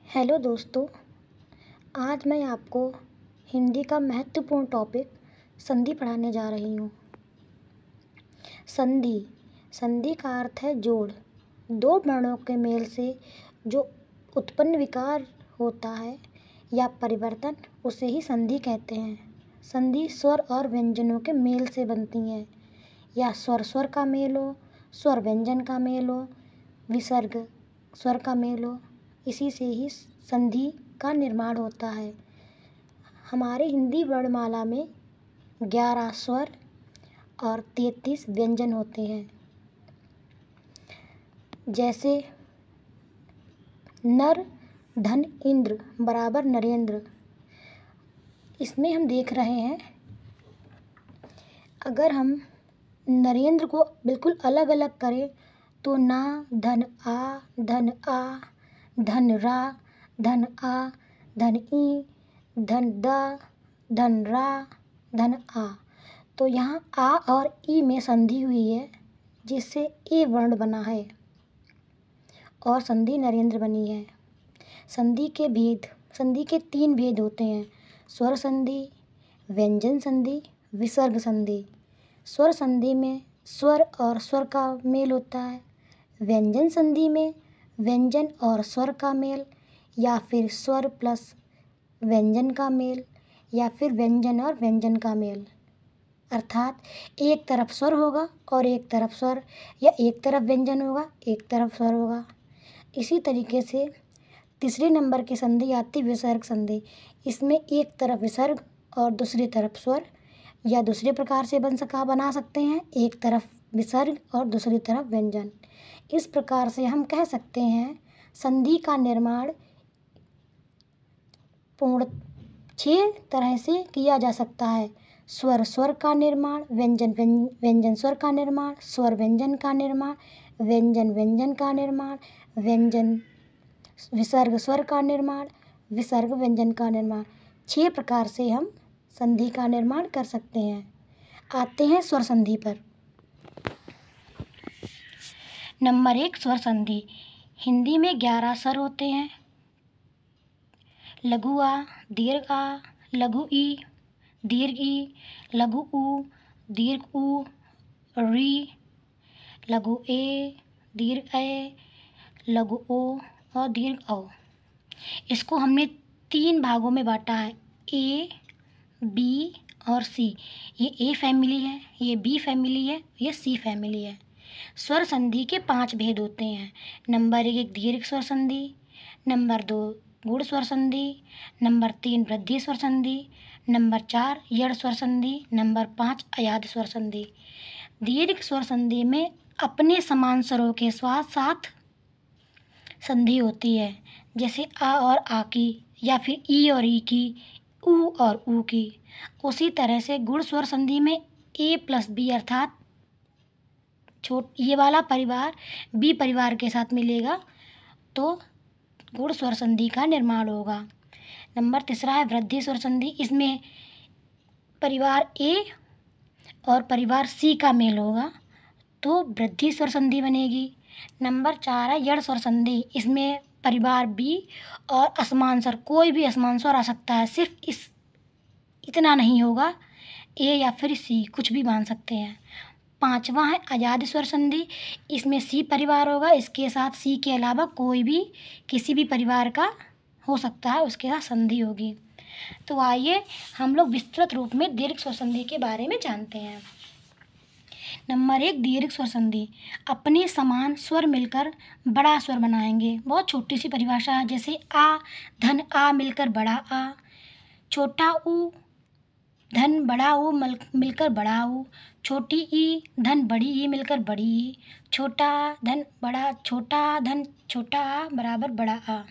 Hello दोस्तों, आज मैं आपको हिंदी का महत्वपूर्ण टॉपिक संधि पढ़ाने जा रही हूँ। संधि संधि का अर्थ है जोड़। दो वर्णों के मेल से जो उत्पन्न विकार होता है या परिवर्तन, उसे ही संधि कहते हैं। संधि स्वर और व्यंजनों के मेल से बनती हैं, या स्वर स्वर का मेल हो, स्वर व्यंजन का मेल हो, विसर्ग स्वर का मेल हो, इसी से ही संधि का निर्माण होता है। हमारे हिंदी वर्णमाला में 11 स्वर और 33 व्यंजन होते हैं। जैसे नर धन इंद्र बराबर नरेंद्र। इसमें हम देख रहे हैं, अगर हम नरेंद्र को बिल्कुल अलग अलग करें तो ना धन आ धन रा धन आ धन ई धन दा धन रा धन आ। तो यहाँ आ और ई में संधि हुई है, जिससे ए वर्ण बना है और संधि नरेंद्र बनी है। संधि के 3 भेद होते हैं: स्वर संधि, व्यंजन संधि, विसर्ग संधि। स्वर संधि में स्वर और स्वर का मेल होता है। व्यंजन संधि में व्यंजन और स्वर का मेल, या फिर स्वर प्लस व्यंजन का मेल, या फिर व्यंजन और व्यंजन का मेल। अर्थात एक तरफ स्वर होगा और एक तरफ स्वर, या एक तरफ व्यंजन होगा एक तरफ स्वर होगा। इसी तरीके से तीसरे नंबर की संधि आती विसर्ग संधि। इसमें एक तरफ विसर्ग और दूसरी तरफ स्वर, या दूसरे प्रकार से बना सकते हैं, एक तरफ विसर्ग और दूसरी तरफ व्यंजन। इस प्रकार से हम कह सकते हैं संधि का निर्माण पूर्ण 6 तरह से किया जा सकता है: स्वर स्वर का निर्माण, व्यंजन स्वर का निर्माण, स्वर व्यंजन का निर्माण, व्यंजन व्यंजन का निर्माण, व्यंजन विसर्ग स्वर का निर्माण, विसर्ग व्यंजन का निर्माण। 6 प्रकार से हम संधि का निर्माण कर सकते हैं। आते हैं स्वर संधि पर। नंबर 1, स्वर संधि। हिंदी में 11 स्वर होते हैं: लघु आ, दीर्घ आ, लघु ई, दीर्घ ई, लघु ऊ, दीर्घ ऊ, री, लघु ए, दीर्घ ए, लघु ओ और दीर्घ औ। इसको हमने 3 भागों में बांटा है: ए, बी और सी। ये ए फैमिली है, ये बी फैमिली है, ये सी फैमिली है। स्वर संधि के 5 भेद होते हैं: नंबर 1 दीर्घ स्वर संधि, नंबर 2 गुण स्वर संधि, नंबर 3 वृद्धि स्वर संधि, नंबर 4 यड़ स्वर संधि, नंबर 5 अयाद स्वर संधि। दीर्घ स्वर संधि में अपने समान स्वरों के साथ साथ संधि होती है, जैसे आ और आ की, या फिर ई और ई की, ऊ और ऊ की। उसी तरह से गुण स्वर संधि में ए प्लस बी, अर्थात ये वाला परिवार बी परिवार के साथ मिलेगा तो गुण स्वर संधि का निर्माण होगा। नंबर 3 है वृद्धि स्वर संधि। इसमें परिवार ए और परिवार सी का मेल होगा तो वृद्धि स्वर संधि बनेगी। नंबर 4 है यड़ स्वर संधि। इसमें परिवार बी और असमान स्वर, कोई भी असमान स्वर आ सकता है, सिर्फ इतना नहीं होगा, ए या फिर सी, कुछ भी मान सकते हैं। 5वां है अयाद स्वर संधि। इसमें सी परिवार होगा, इसके साथ सी के अलावा कोई भी किसी भी परिवार का हो सकता है, उसके साथ संधि होगी। तो आइए हम लोग विस्तृत रूप में दीर्घ स्वर संधि के बारे में जानते हैं। नंबर 1 दीर्घ स्वर संधि। अपने समान स्वर मिलकर बड़ा स्वर बनाएंगे। बहुत छोटी सी परिभाषा है, जैसे आ धन आ मिलकर बड़ा आ, छोटा ऊ धन बड़ा ऊ मिलकर बड़ा ऊ, छोटी ई धन बड़ी ई मिलकर बड़ी ई, छोटा धन छोटा आ बराबर बड़ा आ।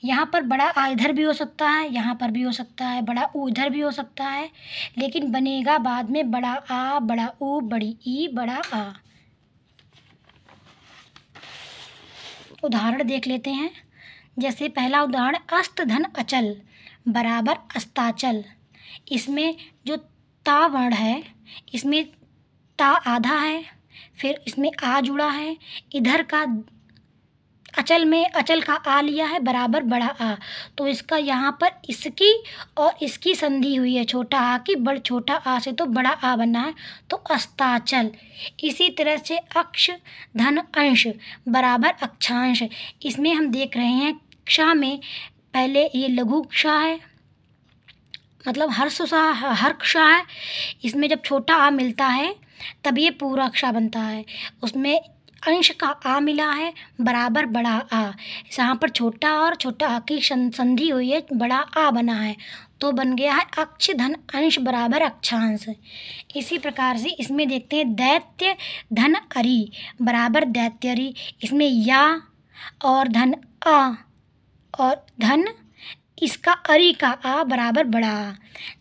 यहाँ पर बड़ा आ इधर भी हो सकता है, यहाँ पर भी हो सकता है, बड़ा ऊ इधर भी हो सकता है, लेकिन बनेगा बाद में बड़ा आ बड़ा ऊ बड़ी ई बड़ा आ। उदाहरण देख लेते हैं। जैसे पहला उदाहरण, अस्त धन अचल बराबर अस्ताचल। इसमें जो ता वर्ण है, इसमें ता आधा है, फिर इसमें आ जुड़ा है, इधर का अचल में अचल का आ लिया है बराबर बड़ा आ, तो इसका यहाँ पर इसकी और इसकी संधि हुई है छोटा आ की, छोटा आ से तो बड़ा आ बना है, तो अस्ताचल। इसी तरह से अक्ष धन अंश बराबर अक्षांश। इसमें हम देख रहे हैं क्ष में पहले ये लघु क्ष है, मतलब हर्ष है। इसमें जब छोटा आ मिलता है तब ये पूरा अक्षा बनता है। उसमें अंश का आ मिला है बराबर बड़ा आ, यहाँ पर छोटा और छोटा आ की संधि हुई है, बड़ा आ बना है, तो बन गया है अक्ष धन अंश बराबर अक्षांश। इसी प्रकार से इसमें देखते हैं दैत्य धन अरि बराबर दैत्यरी। इसमें या और धन आ और धन इसका अरि का आ बराबर बड़ा आ।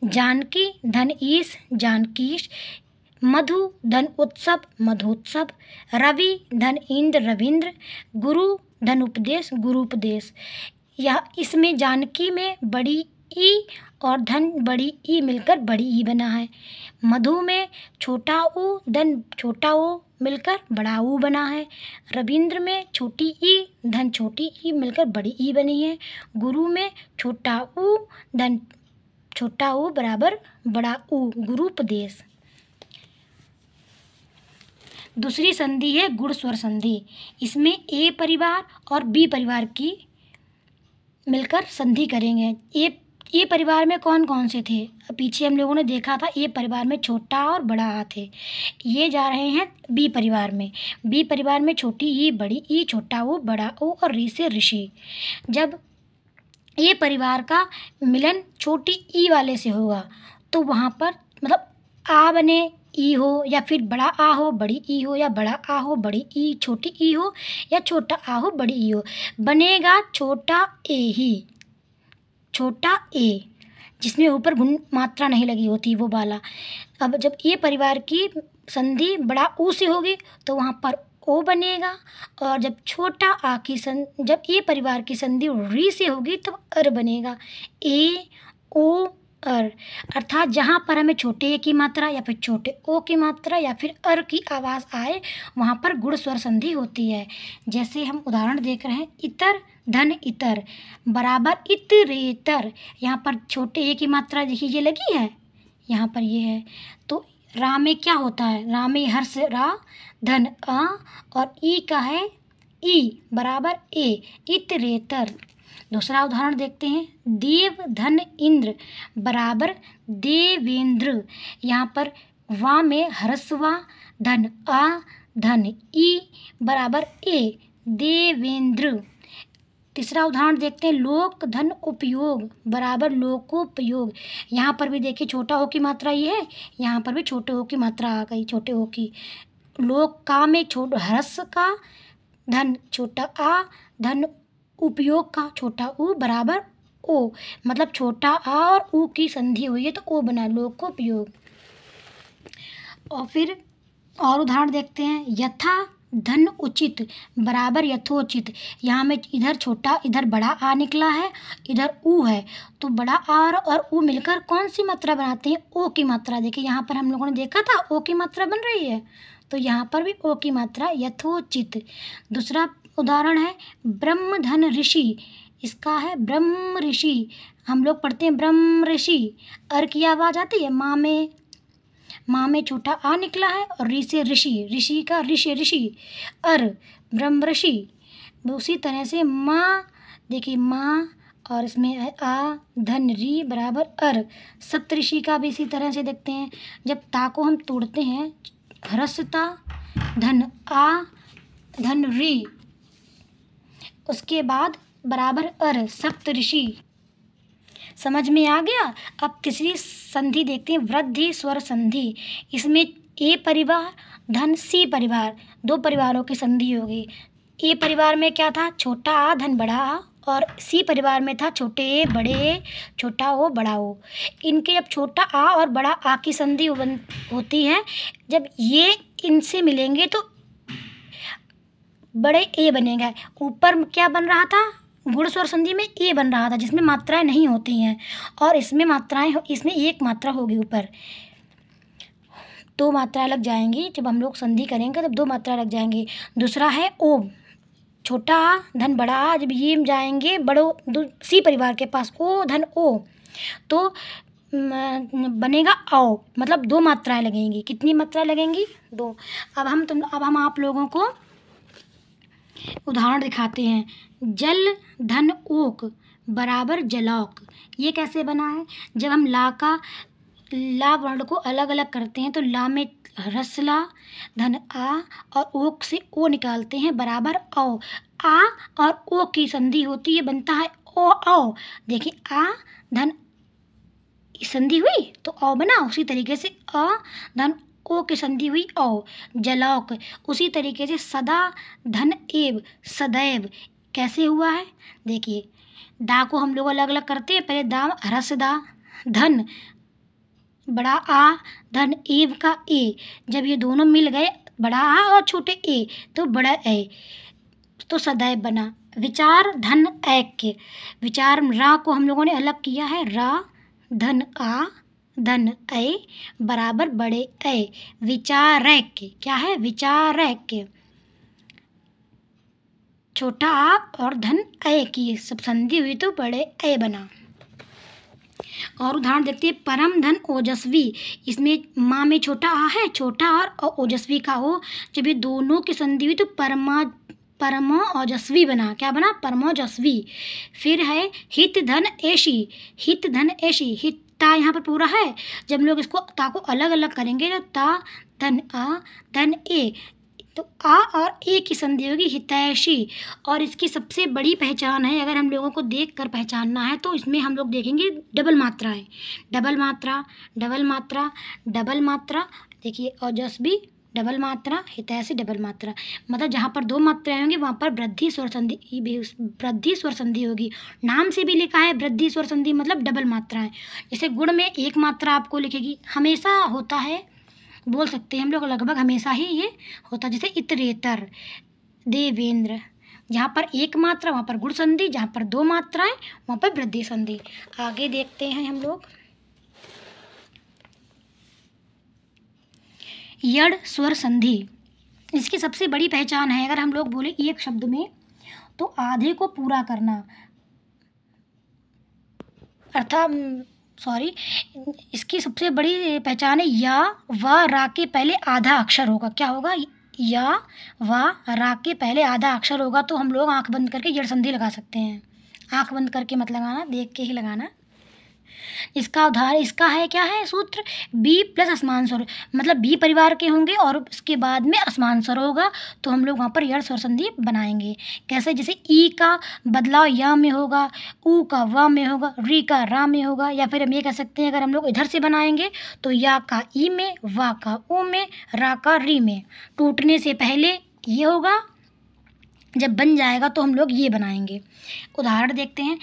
जानकी धन ईश जानकीश। मधु धन उत्सव मधुत्सव। रवि धन इंद्र रविंद्र। गुरु धन उपदेश गुरुपदेश। यह इसमें जानकी में बड़ी ई और धन बड़ी ई मिलकर बड़ी ई बना है। मधु में छोटा ऊ धन छोटा ओ मिलकर बड़ा ऊ बना है। रविंद्र में छोटी ई धन छोटी ई मिलकर बड़ी ई बनी है। गुरु में छोटा ऊ धन छोटा ऊ बराबर बड़ा ऊ गुरुपदेश। दूसरी संधि है गुण स्वर संधि। इसमें ए परिवार और बी परिवार की मिलकर संधि करेंगे। ए परिवार में कौन कौन से थे, पीछे हम लोगों ने देखा था। ए परिवार में छोटा और बड़ा आ थे। ये जा रहे हैं बी परिवार में। बी परिवार में छोटी ई बड़ी ई छोटा ओ बड़ा ओ और री से ऋषि। जब ए परिवार का मिलन छोटी ई वाले से होगा तो वहाँ पर मतलब आ बने ई हो, या फिर बड़ा आ हो बड़ी ई हो, या बड़ा आ हो बड़ी ई छोटी ई हो, या छोटा आ हो बड़ी ई हो, बनेगा छोटा ए ही। छोटा ए जिसमें ऊपर गुण मात्रा नहीं लगी होती वो वाला। अब जब ये परिवार की संधि बड़ा ऊ से होगी तो वहाँ पर ओ बनेगा, और जब छोटा आ की जब ये परिवार की संधि री से होगी तो अर बनेगा। ए ओ अर, अर्थात जहाँ पर हमें छोटे ए की मात्रा या फिर छोटे ओ की मात्रा या फिर अर की आवाज़ आए वहाँ पर गुण स्वर संधि होती है। जैसे हम उदाहरण देख रहे हैं, इतर धन इतर बराबर इतरेतर। यहाँ पर छोटे ए की मात्रा देखिए ये लगी है, यहाँ पर ये है। तो रा में क्या होता है, रा में हर्ष रा धन आ और ई का है ई बराबर ए इतरेतर। दूसरा उदाहरण देखते हैं, देव धन इंद्र बराबर देवेंद्र। यहाँ पर वा में ह्रस्वा धन आ धन ई बराबर ए देवेंद्र। तीसरा उदाहरण देखते हैं, लोक धन उपयोग बराबर लोकोपयोग। यहाँ पर भी देखिए छोटा ओ की मात्रा ये है, यहाँ पर भी छोटे ओ की मात्रा आ गई छोटे ओ की। लोक का में छोटा ह्रस्व का धन छोटा आ धन उपयोग का छोटा ऊ बराबर ओ, मतलब छोटा आ और ऊ की संधि हुई है तो ओ बना लोकोपयोग। और फिर और उदाहरण देखते हैं, यथा धन उचित बराबर यथोचित। यहाँ में इधर छोटा इधर बड़ा आ निकला है, इधर ऊ है, तो बड़ा आ और ऊ मिलकर कौन सी मात्रा बनाते हैं, ओ की मात्रा। देखिए यहाँ पर हम लोगों ने देखा था ओ की मात्रा बन रही है, तो यहाँ पर भी ओ की मात्रा यथोचित। दूसरा उदाहरण है ब्रह्म धन ऋषि। इसका है ब्रह्म ऋषि, हम लोग पढ़ते हैं ब्रह्म ऋषि, अर की आवाज़ आती है। माँ में छोटा आ निकला है और ऋ से ऋषि, ऋषि का ऋषि अर ब्रह्म ऋषि। उसी तरह से माँ देखिए माँ और इसमें है आ धन री बराबर अर। सप्तऋषि का भी इसी तरह से देखते हैं, जब ता को हम तोड़ते हैं ह्रस्वता धन आ धन री उसके बाद बराबर अर सप्तऋषि। समझ में आ गया। अब तीसरी संधि देखते हैं, वृद्धि स्वर संधि। इसमें ए परिवार धन सी परिवार, दो परिवारों की संधि होगी। ए परिवार में क्या था, छोटा आ धन बड़ा आ, और सी परिवार में था छोटे ए बड़े ए छोटा ओ बड़ा ओ। इनके जब छोटा आ और बड़ा आ की संधि होती है, जब ये इनसे मिलेंगे तो बड़े ए बनेगा। ऊपर क्या बन रहा था, गुण स्वर संधि में ए बन रहा था जिसमें मात्राएं नहीं होती हैं, और इसमें मात्राएं इसमें एक मात्रा होगी ऊपर, दो मात्राएं लग जाएंगी। जब हम लोग संधि करेंगे तब दो मात्राएं लग जाएंगी। दूसरा है ओ, छोटा आ धन बड़ा आ, जब ये जाएंगे बड़ो सी परिवार के पास, ओ धन ओ, तो बनेगा औ, मतलब 2 मात्राएं लगेंगी। कितनी मात्राएं लगेंगी? 2। अब हम आप लोगों को उदाहरण दिखाते हैं। जल धन ओक बराबर जलौक। ये कैसे बना है? जब हम ला वर्ण को अलग अलग करते हैं तो ला में रसला धन आ और ओक से ओ निकालते हैं बराबर औ। आ और ओ की संधि होती है, बनता है ओ औ। देखिए आ धन संधि हुई तो औ बना, उसी तरीके से अ धन ओ की संधि हुई औ, जलौक। उसी तरीके से सदा धन एव सदैव कैसे हुआ है? देखिए दा को हम लोग अलग अलग करते हैं, पहले दा ह्रस्व दा, धन बड़ा आ धन एव का ए, जब ये दोनों मिल गए बड़ा आ और छोटे ए तो बड़ा ए, तो सदैव बना। विचार धन ऐक्य, विचार रा को हम लोगों ने अलग किया है, रा धन आ धन ऐ बराबर बड़े ऐ, विचारैक्य। क्या है? विचारैक्य। छोटा आ और धन ऐ की सब संधि हुई तो बड़े ऐ बना। और उदाहरण देखते हैं, परम धन ओजस्वी। इसमें माँ में छोटा आ है, छोटा और ओजस्वी का ओ, जब ये दोनों की संधि हुई तो परमो ओजस्वी बना। क्या बना? परमोजस्वी। फिर है हित धन ऐशी, हित धन ऐशी, हित ता यहाँ पर पूरा है, जब हम लोग इसको ता को अलग अलग करेंगे तो ता धन आ धन ए, तो आ और ए की संधि होगी हितैषी। और इसकी सबसे बड़ी पहचान है, अगर हम लोगों को देख कर पहचानना है तो इसमें हम लोग देखेंगे डबल मात्राएं, डबल मात्रा डबल मात्रा डबल मात्रा। देखिए ओजस्वी डबल मात्रा, हितैषी डबल मात्रा, मतलब जहाँ पर 2 मात्राएं होंगी वहाँ पर वृद्धि स्वर संधि होगी। नाम से भी लिखा है वृद्धि स्वर संधि, मतलब डबल मात्राएं। जैसे गुण में 1 मात्रा आपको लिखेगी, हमेशा होता है, बोल सकते हैं हम लोग लगभग हमेशा ही ये होता है। जैसे इतरेतर, देवेंद्र, जहाँ पर 1 मात्रा वहाँ पर गुण संधि, जहाँ पर 2 मात्राएं वहाँ पर वृद्धि संधि। आगे देखते हैं हम लोग यड़ स्वर संधि। इसकी सबसे बड़ी पहचान है, अगर हम लोग बोले एक शब्द में तो आधे को पूरा करना, अर्थात इसकी सबसे बड़ी पहचान है या व रा के पहले आधा अक्षर होगा। क्या होगा? या व रा के पहले आधा अक्षर होगा, तो हम लोग आंख बंद करके यड़ संधि लगा सकते हैं। आंख बंद करके मत लगाना, देख के ही लगाना। इसका उदाहरण इसका है, क्या है सूत्र? बी प्लस असमान स्वर, मतलब बी परिवार के होंगे और उसके बाद में असमान स्वर होगा, तो हम लोग वहाँ पर यड़ स्वर संधि बनाएंगे। कैसे? जैसे ई का बदलाव या में होगा, ऊ का व में होगा, री का रा में होगा, या फिर हम ये कह सकते हैं अगर हम लोग इधर से बनाएंगे तो या का ई में, वा का ऊ में, रा का री में। टूटने से पहले ये होगा, जब बन जाएगा तो हम लोग ये बनाएंगे। उदाहरण देखते हैं,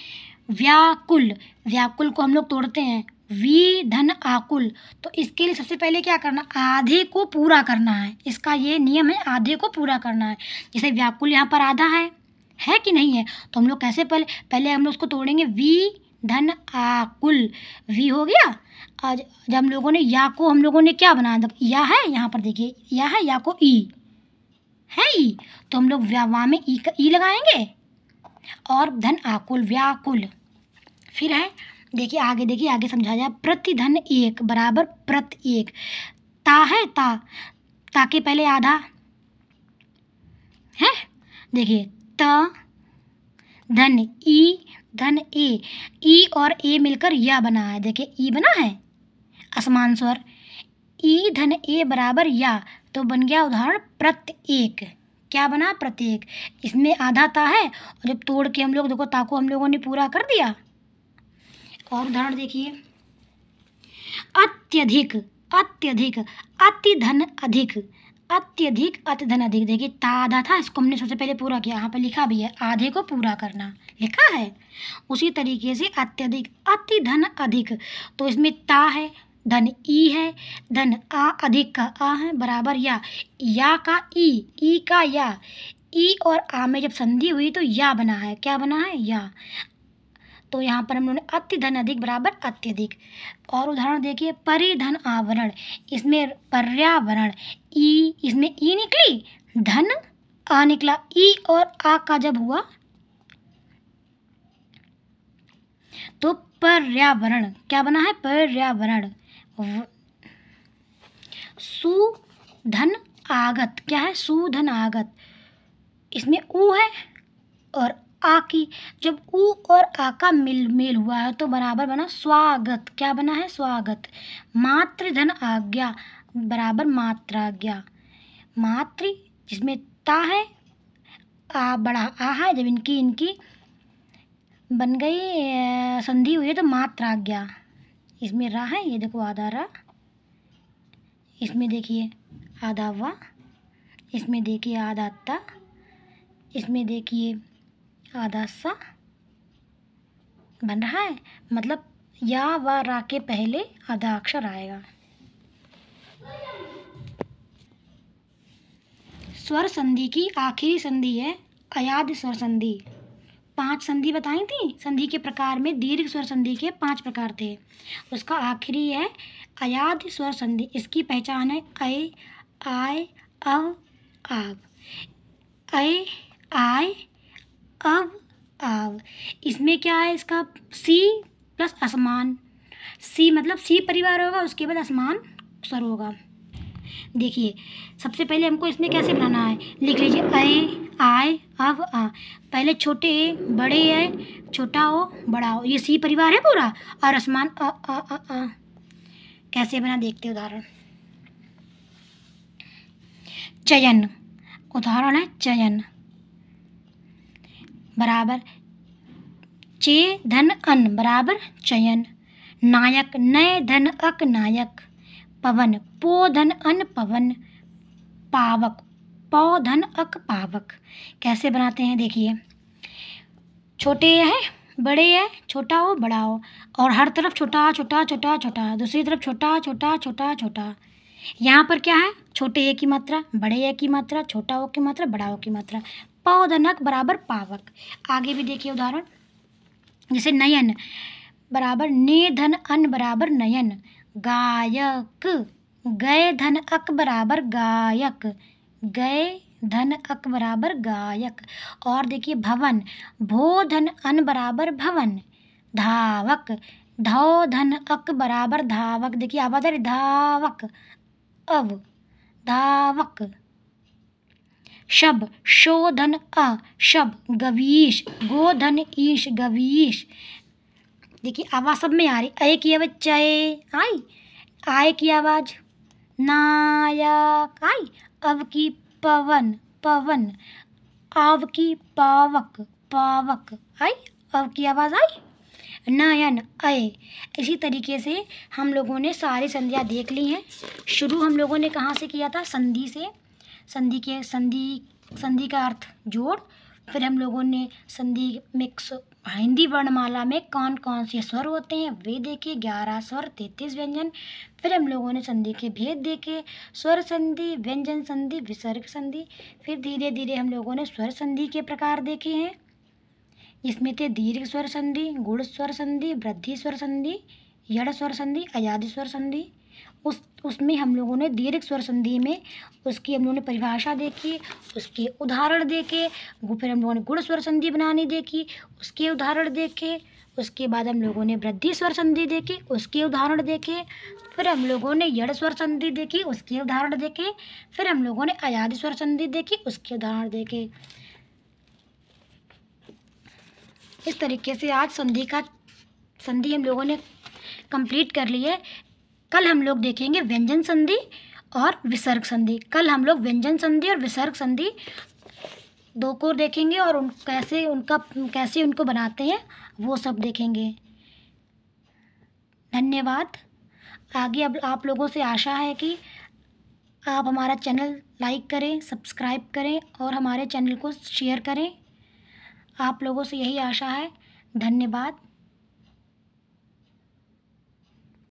व्याकुल, व्याकुल को हम लोग तोड़ते हैं, वी धन आकुल, तो इसके लिए सबसे पहले क्या करना? आधे को पूरा करना है। इसका ये नियम है, आधे को पूरा करना है। जैसे व्याकुल यहाँ पर आधा है कि नहीं है, तो हम लोग कैसे पहले हम लोग उसको तोड़ेंगे, वी धन आकुल, वी हो गया। आज जब हम लोगों ने या को हम लोगों ने क्या बनाया, या है यहाँ पर, देखिए या है, या को ई है, ई, तो हम लोग वा में ई लगाएंगे और धन आकुल, व्याकुल। फिर है, देखिए आगे समझा जाए, प्रति धन एक बराबर प्रत एक। ता है, ता के पहले आधा है, देखिए त धन ए, ई और ए मिलकर या बना है। देखिए ई बना है असमान स्वर, ई धन ए बराबर या, तो बन गया उदाहरण प्रत्येक। क्या बना? प्रत्येक। इसमें आधा ता है और जब तोड़ के हम लोग देखो ता को हम लोगों ने पूरा कर दिया। और उदाहरण देखिए, अत्यधिक, अत्यधिक, अति धन अधिक, अत्यधिक अति धन अधिक। देखिए ता आधा था, इसको हमने सबसे पहले पूरा किया, यहाँ पर लिखा भी है आधे को पूरा करना, लिखा है। उसी तरीके से अत्यधिक अति धन अधिक, तो इसमें ता है, धन ई है, धन आ अधिक का आ है बराबर या का ई का या, ई और आ में जब संधि हुई तो या बना है। क्या बना है? या। तो यहाँ पर हम लोगों ने अति धन अधिक बराबर अत्यधिक। और उदाहरण देखिए, परिधन आवरण, इसमें पर्यावरण, ई, इसमें ई निकली, धन आ निकला। ई और आ का जब हुआ तो पर्यावरण क्या बना है? पर्यावरण। सुधन आगत क्या है? सुधन आगत। इसमें ऊ है और आ की, जब ऊ और आ का मेल हुआ है तो बराबर बना स्वागत। क्या बना है? स्वागत। मातृधन आज्ञा बराबर मात्राज्ञा। मातृ जिसमें ता है, आ बड़ा आ है, जब इनकी बन गई संधि हुई है तो मात्राज्ञा। इसमें रा है, ये देखो आधा रा, इसमें देखिए आधा वा, इसमें देखिए आधा ता, इसमें देखिए आधा सा बन रहा है। मतलब या व रा के पहले आधा अक्षर आएगा। स्वर संधि की आखिरी संधि है अयाद स्वर संधि। 5 संधि बताई थी। संधि के प्रकार में दीर्घ स्वर संधि के 5 प्रकार थे। उसका आखिरी है अयाद स्वर संधि। इसकी पहचान है ऐ, आय, अव, आव। ऐ, आय, अव, आव। इसमें क्या है? इसका सी प्लस असमान। सी मतलब सी परिवार होगा, उसके बाद असमान स्वर होगा। देखिए सबसे पहले हमको इसमें कैसे बनाना है, लिख लीजिए ऐ, आय, अव, आ। पहले छोटे ए बड़े ए, छोटा ओ बड़ा ओ, ये सी परिवार है पूरा, और असमान अ अ अ अ। कैसे बना देखते उदाहरण। चयन, उदाहरण है चयन बराबर चे धन अन बराबर चयन। नायक नय धन अक नायक। पवन पो धन अन पवन। पावक पौ धन अक पावक। कैसे बनाते हैं देखिए, छोटे है बड़े है, छोटा हो बड़ा हो, और हर तरफ छोटा छोटा छोटा छोटा, दूसरी तरफ छोटा छोटा छोटा छोटा। यहाँ पर क्या है? छोटे ए की मात्रा, बड़े ए की मात्रा, छोटा ओ की मात्रा, बड़ा ओ की मात्रा। पौ धन अक बराबर पावक। आगे भी देखिए उदाहरण, जैसे नयन बराबर ने धन अन बराबर नयन। गायक गए धन अक बराबर गायक। गए धन अक बराबर गायक। और देखिए भवन भो धन अन बराबर भवन। धावक धौ धन अक बराबर धावक। देखिए आवाज आ रही, धावक अव धावक। शब शो धन अ शब गवीश। गो धन ईश गवीश। देखिए आवाज सब में आ रही, ऐ की आवाज चय आई, आय की आवाज नायक आई, अव की पवन पवन, आव की पावक पावक आई, अव की आवाज आई, नयन अय। इसी तरीके से हम लोगों ने सारी संधियाँ देख ली हैं। शुरू हम लोगों ने कहाँ से किया था? संधि से। संधि का अर्थ जोड़। फिर हम लोगों ने संधि मिक्स हिंदी वर्णमाला में कौन कौन से स्वर होते हैं वे देखे, 11 स्वर 33 व्यंजन। फिर हम लोगों ने संधि के भेद देखे, स्वर संधि, व्यंजन संधि, विसर्ग संधि। फिर धीरे धीरे हम लोगों ने स्वर संधि के प्रकार देखे हैं, जिसमें थे दीर्घ स्वर संधि, गुण स्वर संधि, वृद्धि स्वर संधि, यड़ स्वर संधि, अयादि स्वर संधि। उसमें हम लोगों ने दीर्घ स्वर संधि में उसकी हम लोगों ने परिभाषा देखी, उसके उदाहरण देखे। फिर हम लोगों ने गुण स्वर संधि बनानी देखी, उसके उदाहरण देखे। उसके बाद हम लोगों ने वृद्धि स्वर संधि देखी, उसके उदाहरण देखे। फिर हम लोगों ने यड़ स्वर संधि देखी, उसके उदाहरण देखे। फिर हम लोगों ने अयादि स्वर संधि देखी, उसके उदाहरण देखे। इस तरीके से आज संधि हम लोगों ने कंप्लीट कर ली है। कल हम लोग देखेंगे व्यंजन संधि और विसर्ग संधि। कल हम लोग व्यंजन संधि और विसर्ग संधि दो को देखेंगे और कैसे उनको बनाते हैं वो सब देखेंगे। धन्यवाद। आगे अब आप लोगों से आशा है कि आप हमारा चैनल लाइक करें, सब्सक्राइब करें और हमारे चैनल को शेयर करें। आप लोगों से यही आशा है। धन्यवाद।